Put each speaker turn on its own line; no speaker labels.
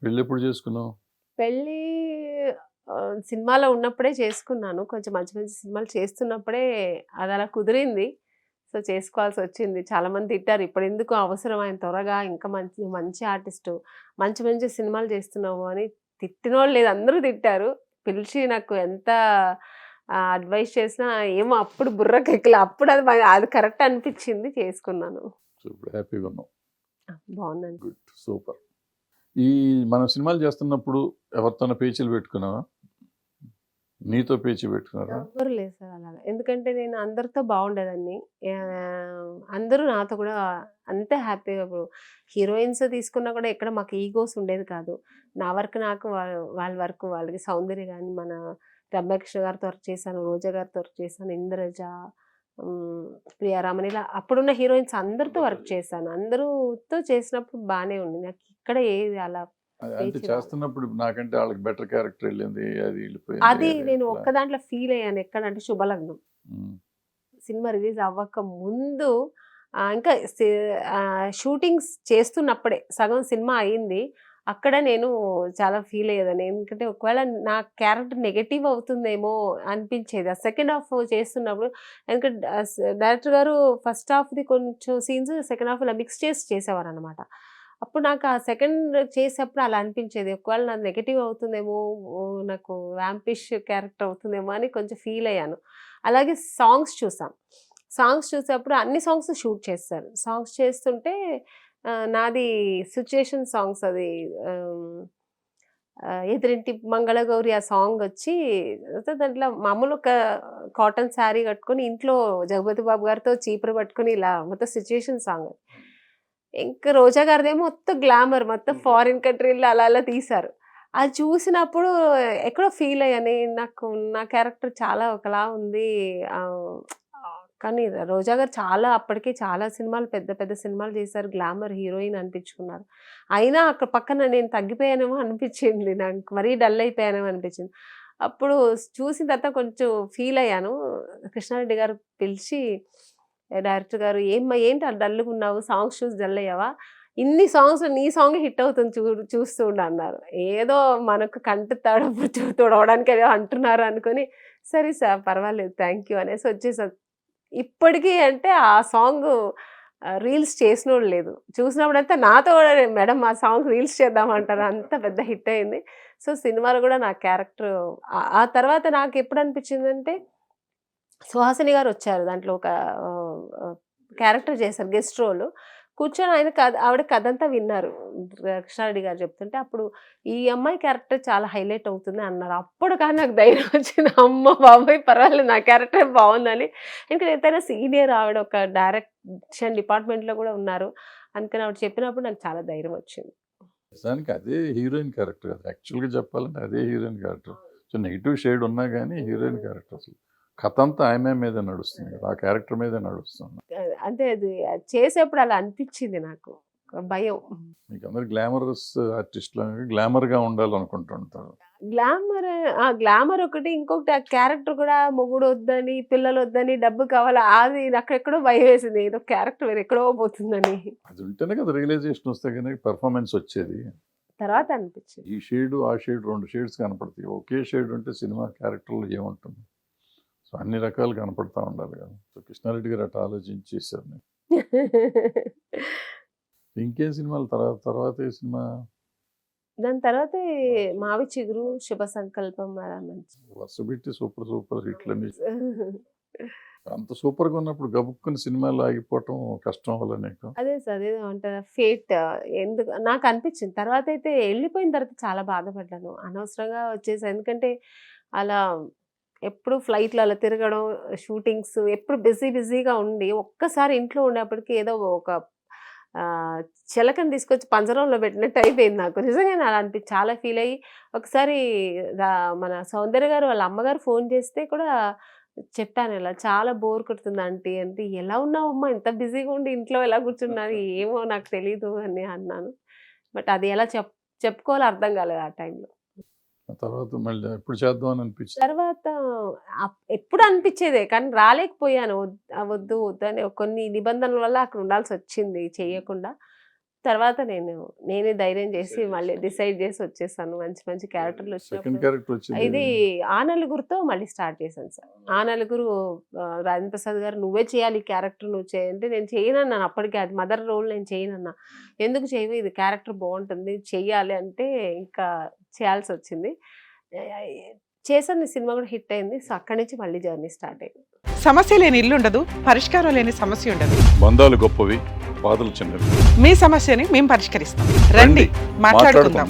పెళ్ళెప్పుడు చేసుకున్నావు?
పెళ్ళి సినిమాలో ఉన్నప్పుడే చేసుకున్నాను. కొంచెం మంచి మంచి సినిమాలు చేస్తున్నప్పుడే అదలా కుదిరింది. సో, చేసుకోవాల్సొచ్చింది. చాలామంది తిట్టారు. "ఇప్పుడెందుకు అవసరం ఆయన త్వరగా ఇంకా మంచి మంచి ఆర్టిస్టు. మంచి మంచి సినిమాలు చేస్తున్నావు" అని తిట్టినోళ్ళు లేదు అందరూ తిట్టారు. పిలిచి నాకు ఎంత అడ్వైస్ చేసినా ఏమో అప్పుడు బుర్రకెక్కలే. అప్పుడు అది కరెక్ట్ అనిపిచ్చింది చేసుకున్నాను.
సో, ఇప్పుడు హ్యాపీగా ఉన్నావు.
బావుందండి.
గుడ్. సూపర్. ఈ మనం సినిమాలు చేస్తున్నప్పుడు ఎవరితోనో పేచీలు పెట్టుకున్నావా? నీతో పేచీ పెట్టుకున్నారా?
ఎవ్వరు లేదు సార్ అలాగా. ఎందుకంటే నేను అందరితో బాగుండేదాన్ని. అందరూ నాతో కూడా అంతే హ్యాపీగా ఇప్పుడు హీరోయిన్స్ తీసుకున్నా కూడా ఎక్కడ మాకు ఈగోస్ ఉండేది కాదు. నా వర్క్ నాకు, వాళ్ళ వర్క్ వాళ్ళకి. సౌందర్య గాని, మన రమ్యకృష్ణ గారితో వర్క్ చేశాను, రోజా గారితో వర్క్ చేశాను, ఇంద్రజ, హ్మ్, ప్రియారామన్ ఇలా అప్పుడున్న హీరోయిన్స్ అందరితో వర్క్ చేశాను. అందరూతో చేసినప్పుడు బానే ఉంది. నాకు ఇక్కడ ఏది అలా
అంటే
పేచీ రాలేదు.
చేస్తున్నప్పుడు నాకంటే వాళ్ళకి బెటర్ క్యారెక్టర్ వెళ్ళింది, అది వెళ్ళిపోయింది,
అది
అది
నేను
అట్లా.
ఒక్క దాంట్లో ఫీల్ అయ్యాను. ఎక్కడంటే 'శుభలగ్నం'
ఉమ్.
సినిమా రిలీజ్ అవ్వక ముందు ఇంకా షూటింగ్స్ చేస్తున్నప్పుడే సగం సినిమా అయింది. అక్కడ నేను చాలా ఫీల్ అయ్యేదాన్ని. ఎందుకంటే ఒకవేళ నా క్యారెక్టర్ నెగెటివ్ అవుతుందేమో అనిపించేది. ఆ సెకండ్ హాఫ్ చేస్తున్నప్పుడు ఎందుకంటే డైరెక్టర్ గారు ఫస్ట్ హాఫ్‌ది కొంచెం సీన్స్ సెకండ్ హాఫ్ ఇలా మిక్స్ చేసి చేసేవారనమాట. అప్పుడు నాకు ఆ సెకండ్ చేసేప్పుడు అలా అనిపించేది. ఒకవేళ నాది నెగెటివ్ అవుతుందేమో, నాకు వ్యాంపిష్ క్యారెక్టర్ అవుతుందేమో అని కొంచెం ఫీల్ అయ్యాను. అలాగే సాంగ్స్ చూసాం. సాంగ్స్ చూసేప్పుడు అన్ని సాంగ్స్ షూట్ చేస్తారు. సాంగ్స్ చేస్తుంటే నాది సిట్యుయేషన్ సాంగ్స్ అది ఆహ్, ఆహ్, 'ఎదురింటి మంగళగౌరి' ఆ సాంగొచ్చి దాంట్లో మామూలు ఒక కాటన్ శారీ కట్టుకొని ఇంట్లో జగపతి బాబు గారితో చీపురు పట్టుకొని ఇలా మొత్తం సిట్యుయేషన్ సాంగ్. ఇంక రోజా గారిదేమో మొత్తం గ్లామర్ మొత్తం ఫారిన్ కంట్రీ‌లో అలా అలా తీశారు. అది చూసినప్పుడు ఎక్కడో ఫీల్ అయ్యాను. నాకు నా క్యారెక్టర్ చాలా ఒకలా ఉంది. ఆహ్, కానీ రోజా గారు చాలా అప్పటికే చాలా సినిమాలు పెద్ద పెద్ద సినిమాలు చేశారు. గ్లామర్ హీరోయిన్ అనిపించుకున్నారు. అయినా అక్కడ పక్కన నేను తగ్గిపోయానేమో అనిపించింది. నాకు మరీ డల్ అయిపోయానేమో అనిపించింది. అప్పుడు చూసిన తర్వాత కొంచెం ఫీల్ అయ్యాను. కృష్ణారెడ్డి గారు పిలిచి డైరెక్టర్ గారు "ఏమ్మా ఏంటి అలా డల్‌గున్నావు? సాంగ్స్ చూసి డల్ అయ్యావా? ఇన్ని సాంగ్స్‌లో నీ సాంగే హిట్ అవుతుంది చూడు చూస్తూ ఉండు" అన్నారు. ఏదో మనకు కంటి తడుపు తుడవడానికి ఏదో అంటున్నారు అనుకోని, సరే సార్ పర్వాలేదు థాంక్ యూ అనేసి వచ్చేసా. ఇప్పటికి అంటే ఆ సాంగు రీల్స్ చేసినోళ్ళు లేదు. చూసినప్పుడంతా నాతో కూడా మేడం ఆ సాంగ్ రీల్స్ చేద్దామంటారు. అంత పెద్ద హిట్ అయింది. సో, సినిమాలో కూడా నా క్యారెక్టర్ ఆ తర్వాత నాకెప్పుడు అనిపించిందంటే సుహాసిని గారొచ్చారు. దాంట్లో ఒక క్యారెక్టర్ చేశారు గెస్ట్ రోలు. కూర్చొని ఆయన ఆవిడ కథంతా విన్నారు. కృష్ణారెడ్డి గారు చెప్తుంటే, అప్పుడు ఈ అమ్మాయి క్యారెక్టర్ చాలా హైలైట్ అవుతుంది అన్నారు. అప్పుడు కానీ నాకు ధైర్యం వచ్చింది. అమ్మ బాబోయ్! పర్వాలేదు నా క్యారెక్టర్ బావుందని. ఇంకా ఎంతైనా సీనియర్ ఆవిడ ఒక డైరెక్షన్ డిపార్ట్‌మెంట్‌లో కూడా ఉన్నారు. అందుకని ఆవిడ చెప్పినప్పుడు నాకు చాలా ధైర్యం వచ్చింది.
నిజానికి అదే హీరోయిన్ క్యారెక్టర్ కదా! యాక్చువల్‌గా చెప్పాలంటే అదే heroine character. So, negative shade ఉన్నా గానీ హీరోయిన్ క్యారెక్టర్ అసలు. కథంతా ఆమె మీదే నడుస్తుంది కదా! ఆ క్యారెక్టర్ మీదే నడుస్తుంది.
అంటే అది చేసేప్పుడు అలా అనిపిచ్చింది నాకు. ఒక భయం.
మీకందరూ గ్లామరస్ ఆర్టిస్ట్‌లు గ్లామర్‌గా ఉండాలనుకుంటుంటారు.
గ్లామర్ గ్లామర్ ఒకటి. ఇంకొకటి ఆ క్యారెక్టర్ కూడా మొగుడొద్దని, పిల్లలొద్దని, డబ్బు కావాలి. అది నాకెక్కడో భయమేసింది. ఏదో క్యారెక్టర్ వేరెక్కడో పోతుందని.
అది ఉంటేనే కదా రియలైజేషన్ వస్తే గనుక పెర్ఫార్మన్స్ వచ్చేది.
తర్వాత అనిపిచ్చింది.
ఈ షేడు, ఆ షేడ్ 2 షేడ్స్ కనపడతాయి. ఒకే షేడ్ ఉంటే సినిమా క్యారెక్టర్‌లో ఏముంటుంది? సో, అన్ని రకాలు కనపడతా ఉండాలి కదా! సో, కృష్ణారెడ్డి గారు అట్లా ఆలోచించి చేశారు. ఇంకేం సినిమాలు తర్వాత ఏ సినిమా?
దాని తర్వాతే 'మావి చిగురు', 'శుభ సంకల్పం' అలా మంచి
వరుస పెట్టి సూపర్ సూపర్ హిట్‌లన్నీ. అంత సూపర్‌గా ఉన్నప్పుడు గబుక్కున సినిమాలు ఆగిపోవటం కష్టం అవ్వలే నీకు?
అదే సార్. అదేదో అంటారా ఫేట్ ఎందుకు నాకనిపిచ్చింది. తర్వాతయితే ఎళ్ళిపోయిన తర్వాత చాలా బాధపడ్డాను. అనవసరంగా వచ్చేసా. ఎందుకంటే అలా ఎప్పుడు ఫ్లైట్‌లో అలా తిరగడం, షూటింగ్స్ ఎప్పుడు బిజీగా ఉండి ఒక్కసారి ఇంట్లో ఉండేప్పటికి ఏదో ఒక ఆహ్, చిలకని తీసుకొచ్చి పంజరంలో పెట్టినట్టు అయిపోయింది నాకు. నిజంగానే అలా చాలా ఫీల్ అయ్యి ఒకసారి రా మన సౌందర్య గారు వాళ్ళ అమ్మగారు ఫోన్ చేస్తే కూడా చెప్పాను ఇలా, "చాలా బోర్ కొడుతుంది ఆంటీ" అంటే, "ఎలా ఉన్నావమ్మా? ఇంత బిజీగా ఉండి ఇంట్లో ఎలా కూర్చున్నారు?" "ఏమో నాకు తెలీదు" అని అన్నాను. బట్ అది ఎలా చెప్పుకోవాలో అర్థం కాలేదు ఆ టైంలో.
ఆ తర్వాత మళ్ళీ ఎప్పుడు చేద్దాం అని అనిపించింది?
తర్వాత ఎప్పుడు అనిపిచ్చేదే. కానీ రాలేకపోయాను. వద్దు, వద్దు అని కొన్ని నిబంధనల వల్ల అక్కడ ఉండాల్సొచ్చింది చెయ్యకుండా. తర్వాత నేనే ధైర్యం చేసి మళ్ళీ డిసైడ్ చేసి వచ్చేసాను. మంచి మంచి క్యారెక్టర్లు
సెకండ్
వచ్చినప్పుడు
క్యారెక్టర్ వచ్చింది
ఇది ఆ నలుగురితో మళ్ళీ స్టార్ట్ చేశాను సార్. ఆ నలుగురు రాజేంద్ర ప్రసాద్ గారు నువ్వే చేయాలి ఈ క్యారెక్టర్, నువ్వు చేయంటే నేను చేయనన్నాను. అప్పటికే అది మదర్ రోల్ నేను చేయనన్నా. ఎందుకు చేయవు, ఇది క్యారెక్టర్ బాగుంటుంది చెయ్యాలి అంటే ఇంకా చేయాల్సి వచ్చింది. చేశాను, సినిమా కూడా హిట్ అయింది. సో అక్కడి నుంచి మళ్ళీ జర్నీ స్టార్ట్ అయింది.
సమస్య లేని ఇల్లు ఉండదు, పరిష్కారం లేని సమస్య ఉండదు.
బంధాలు గొప్పవి, బాధలు చిన్నవి.
మీ సమస్యని మేము పరిష్కరిస్తాం. రండి, మాట్లాడుకుందాం.